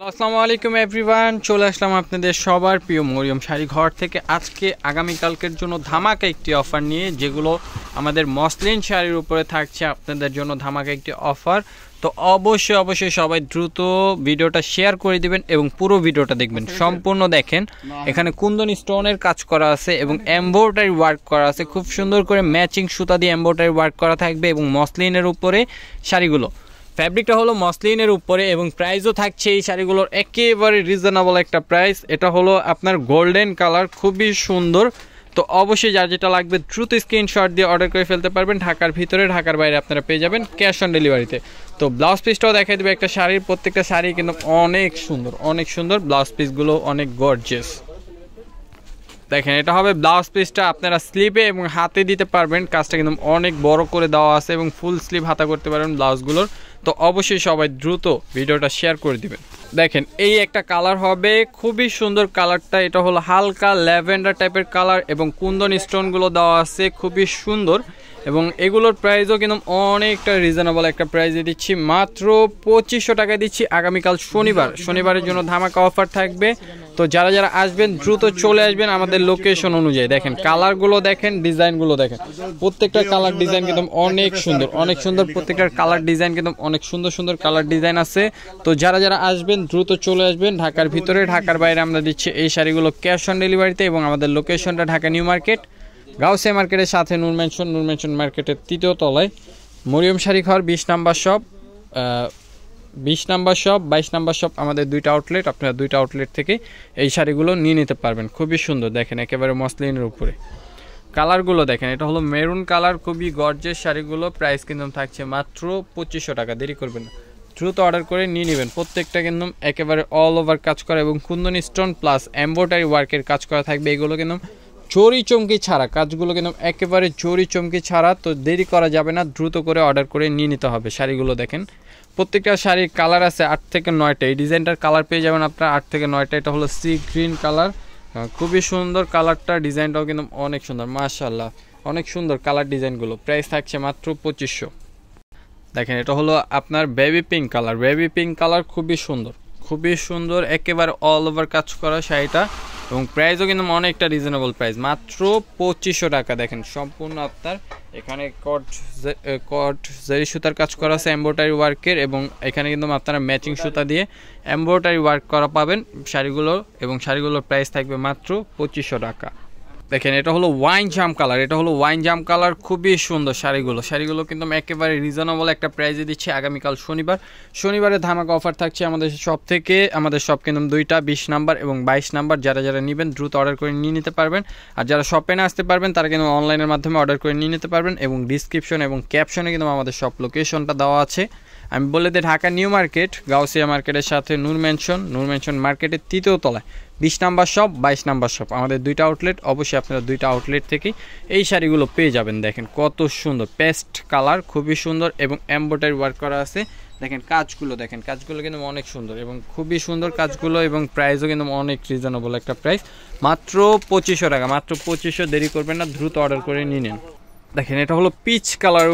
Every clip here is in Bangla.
আসসালামু আলাইকুম এভরিওয়ান, চলে আসলাম আপনাদের সবার প্রিয় মরিয়ম শাড়ি ঘর থেকে। আজকে আগামীকালকের জন্য ধামাকা একটি অফার নিয়ে, যেগুলো আমাদের মসলিন শাড়ির উপরে থাকছে আপনাদের জন্য ধামাকা একটি অফার। তো অবশ্যই সবাই দ্রুত ভিডিওটা শেয়ার করে দিবেন এবং পুরো ভিডিওটা দেখবেন, সম্পূর্ণ দেখেন। এখানে কুন্দন স্টোনের কাজ করা আছে এবং এমব্রয়ডারি ওয়ার্ক করা আছে, খুব সুন্দর করে ম্যাচিং সুতা দিয়ে এমব্রয়ডারি ওয়ার্ক করা থাকবে এবং মসলিনের উপরে শাড়িগুলো। ফ্যাব্রিকটা হলো মসলিনের উপরে এবং প্রাইসও থাকছে এই শাড়িগুলোর একেবারে রিজনেবল একটা প্রাইস। এটা হলো আপনার গোল্ডেন কালার, খুবই সুন্দর। তো অবশ্যই যার যেটা লাগবে দ্রুত স্ক্রিনশট দিয়ে অর্ডার করে ফেলতে পারবেন। ঢাকার ভিতরে, ঢাকার বাইরে আপনারা পেয়ে যাবেন ক্যাশ অন ডেলিভারিতে। তো ব্লাউজ পিসটাও দেখাই দেবে একটা শাড়ির, প্রত্যেকটা শাড়ি কিন্তু অনেক সুন্দর। ব্লাউজ পিসগুলো অনেক গর্জিয়াস। দেখেন, এটা হবে ব্লাউজ পিসটা, আপনারা স্লিভে এবং হাতে দিতে পারবেন। কাজটা কিন্তু অনেক বড় করে দেওয়া আছে এবং ফুল স্লিভ হাতা করতে পারবেন ব্লাউজগুলোর। তো অবশ্যই সবাই দ্রুত ভিডিওটা শেয়ার করে দিবেন। দেখেন, এই একটা কালার হবে, খুবই সুন্দর কালারটা। এটা হলো হালকা ল্যাভেন্ডার টাইপের কালার এবং কুন্দন স্টোনগুলো দেওয়া আছে, খুবই সুন্দর। এবং এগুলোর প্রাইসও কিন্তু অনেকটা রিজনেবল একটা প্রাইসে দিচ্ছি, মাত্র 2500 টাকা দিচ্ছি। আগামীকাল শনিবারের জন্য ধামাকা অফার থাকবে। তো যারা আসবেন দ্রুত চলে আসবেন আমাদের লোকেশন অনুযায়ী। দেখেন কালারগুলো, দেখেন ডিজাইনগুলো, দেখেন প্রত্যেকটা কালার ডিজাইন কিন্তু অনেক সুন্দর। প্রত্যেকটার কালার ডিজাইন কিন্তু অনেক সুন্দর কালার ডিজাইন আছে। তো যারা আসবেন দ্রুত চলে আসবেন। ঢাকার ভিতরে, ঢাকার বাইরে আমরা দিচ্ছি এই শাড়িগুলো ক্যাশ অন ডেলিভারিতে। এবং আমাদের লোকেশনটা ঢাকা নিউ মার্কেট, গাউসিয়া মার্কেটের সাথে নূর মেনশন মার্কেটের 3য় তলায় মরিয়ম শাড়ি ঘর, 20 নাম্বার শপ, 22 নাম্বার শপ। আমাদের 2টা আউটলেট, আপনারা 2টা আউটলেট থেকে এই শাড়িগুলো নিয়ে নিতে পারবেন। খুবই সুন্দর, দেখেন একেবারে মসলিনের উপরে। কালারগুলো দেখেন, এটা হলো মেরুন কালার, খুবই গর্জিয়াস শাড়িগুলো। প্রাইস কিন্তু থাকছে মাত্র 2500 টাকা। দেরি করবেন না, দ্রুত অর্ডার করে নিয়ে নেবেন। প্রত্যেকটা কিন্তু একেবারে অল ওভার কাজ করা এবং কুন্দন স্টোন প্লাস এমব্রয়ডারি ওয়ার্কের কাজ করা থাকবে। এগুলো কিন্তু জরি চমকি ছাড়া, কাজগুলো কিন্তু একেবারে জরি চমকি ছাড়া। তো দেরি করা যাবে না, দ্রুত করে অর্ডার করে নিয়ে নিতে হবে। শাড়িগুলো দেখেন, প্রত্যেকটা শাড়ির কালার আছে 8 থেকে 9টা। এই ডিজাইনটার কালার পেয়ে যাবেন আপনার 8 থেকে 9টা। এটা হলো সি গ্রিন কালার, খুবই সুন্দর কালারটা। ডিজাইনটাও কিন্তু অনেক সুন্দর, মাশাআল্লাহ, অনেক সুন্দর কালার ডিজাইনগুলো। প্রাইস থাকছে মাত্র 2500। দেখেন, এটা হলো আপনার বেবি পিঙ্ক কালার, খুবই সুন্দর, একেবারে অল ওভার কাজ করা শাড়িটা। এবং প্রাইসও কিন্তু অনেকটা রিজনেবল প্রাইস, মাত্র 2500 টাকা। দেখেন সম্পূর্ণ আপনার এখানে কট জারি সুতার কাজ করা আছে এমব্রয়ডারি ওয়ার্কের, এবং এখানে কিন্তু আপনারা ম্যাচিং সুতা দিয়ে এমব্রয়ডারি ওয়ার্ক করা পাবেন শাড়িগুলো। এবং শাড়িগুলোর প্রাইস থাকবে মাত্র 2500 টাকা। দেখেন, এটা হলো ওয়াইন জাম কালার, খুবই সুন্দর শাড়িগুলো কিন্তু একেবারে রিজনেবল একটা প্রাইসে দিচ্ছে। আগামীকাল শনিবারে ধামাকা অফার থাকছে আমাদের শপ থেকে। আমাদের শপ কিন্তু 2টা, 20 নাম্বার এবং 22 নাম্বার। যারা নেবেন দ্রুত অর্ডার করে নিয়ে নিতে পারবেন। আর যারা শপে না আসতে পারবেন তারা কিন্তু অনলাইনের মাধ্যমে অর্ডার করে নিয়ে নিতে পারবেন। এবং ডিসক্রিপশন এবং ক্যাপশনে কিন্তু আমাদের শপ লোকেশনটা দেওয়া আছে। আমি বলে দিই, ঢাকা নিউ মার্কেট, গাউসিয়া মার্কেটের সাথে নূর মেনশন মার্কেটের 3য় তলায় 20 নাম্বার শপ, 22 নাম্বার শপ। আমাদের 2টা আউটলেট, অবশ্যই আপনারা 2টা আউটলেট থেকে এই শাড়িগুলো পেয়ে যাবেন। দেখেন কত সুন্দর, পেস্ট কালার, খুবই সুন্দর এবং এমব্রয়ডারি ওয়ার্ক করা আছে। দেখেন কাজগুলো কিন্তু অনেক সুন্দর এবং খুবই সুন্দর কাজগুলো। এবং প্রাইসও কিন্তু অনেক রিজনেবল একটা প্রাইস, মাত্র 2500 টাকা। মাত্র 2500, দেরি করবেন না, দ্রুত অর্ডার করে নিয়ে নেন। দেখেন, এটা হলো পিচ কালারের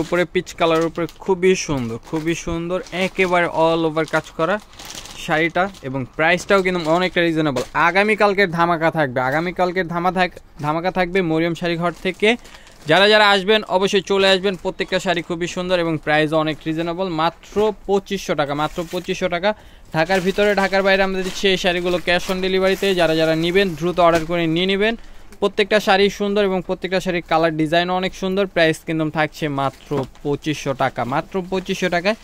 উপরে, খুবই সুন্দর একেবারে অল ওভার কাজ করা শাড়িটা। এবং প্রাইসটাও কিন্তু অনেকটা রিজনেবল। আগামীকালকের ধামাকা থাকবে মরিয়ম শাড়ি ঘর থেকে। যারা আসবেন অবশ্যই চলে আসবেন। প্রত্যেকটা শাড়ি খুবই সুন্দর এবং প্রাইসও অনেক রিজনেবল, মাত্র 2500 টাকা। ঢাকার ভিতরে, ঢাকার বাইরে আমরা দিচ্ছি এই শাড়িগুলো ক্যাশ অন ডেলিভারিতে। যারা নেবেন দ্রুত অর্ডার করে নিয়ে নেবেন। প্রত্যেকটা শাড়ি সুন্দর এবং প্রত্যেকটা শাড়ির কালার ডিজাইনও অনেক সুন্দর। প্রাইস কিন্তু থাকছে মাত্র 2500 টাকা। মাত্র 2500 টাকায়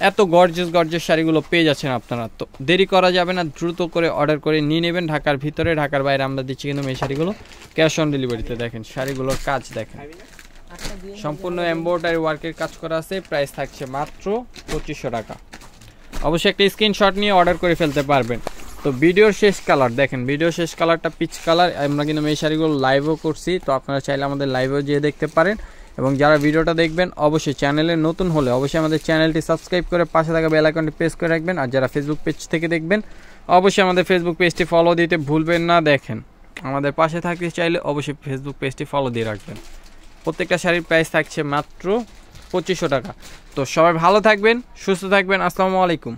এত গর্জিয়াস শাড়িগুলো পেয়ে যাচ্ছেন আপনারা। তো দেরি করা যাবে না, দ্রুত করে অর্ডার করে নিয়ে নেবেন। ঢাকার ভিতরে, ঢাকার বাইরে আমরা দিচ্ছি কিন্তু এই শাড়িগুলো ক্যাশ অন ডেলিভারিতে। দেখেন শাড়িগুলোর কাজ, দেখেন সম্পূর্ণ এমব্রয়ডারি ওয়ার্কের কাজ করা আছে। প্রাইস থাকছে মাত্র 2500 টাকা। অবশ্যই একটা স্ক্রিনশট নিয়ে অর্ডার করে ফেলতে পারবেন। তো ভিডিওর শেষ কালার দেখেন, কালারটা পিচ কালার। আমরা কিন্তু এই শাড়িগুলো লাইভও করছি, তো আপনারা চাইলে আমাদের লাইভেও যেয়ে দেখতে পারেন। এবং যারা ভিডিওটা দেখবেন অবশ্যই চ্যানেলে নতুন হলে অবশ্যই আমাদের চ্যানেলটি সাবস্ক্রাইব করে পাশে থাকা বেল আইকনটি প্রেস করে রাখবেন। আর যারা ফেসবুক পেজ থেকে দেখবেন অবশ্যই আমাদের ফেসবুক পেজটি ফলো দিতে ভুলবেন না। দেখেন, আমাদের পাশে থাকতে চাইলে অবশ্যই ফেসবুক পেজটি ফলো দিয়ে রাখবেন। প্রত্যেকটা শাড়ির প্রাইস থাকছে মাত্র 2500 টাকা। তো সবাই ভালো থাকবেন, সুস্থ থাকবেন। আসসালামু আলাইকুম।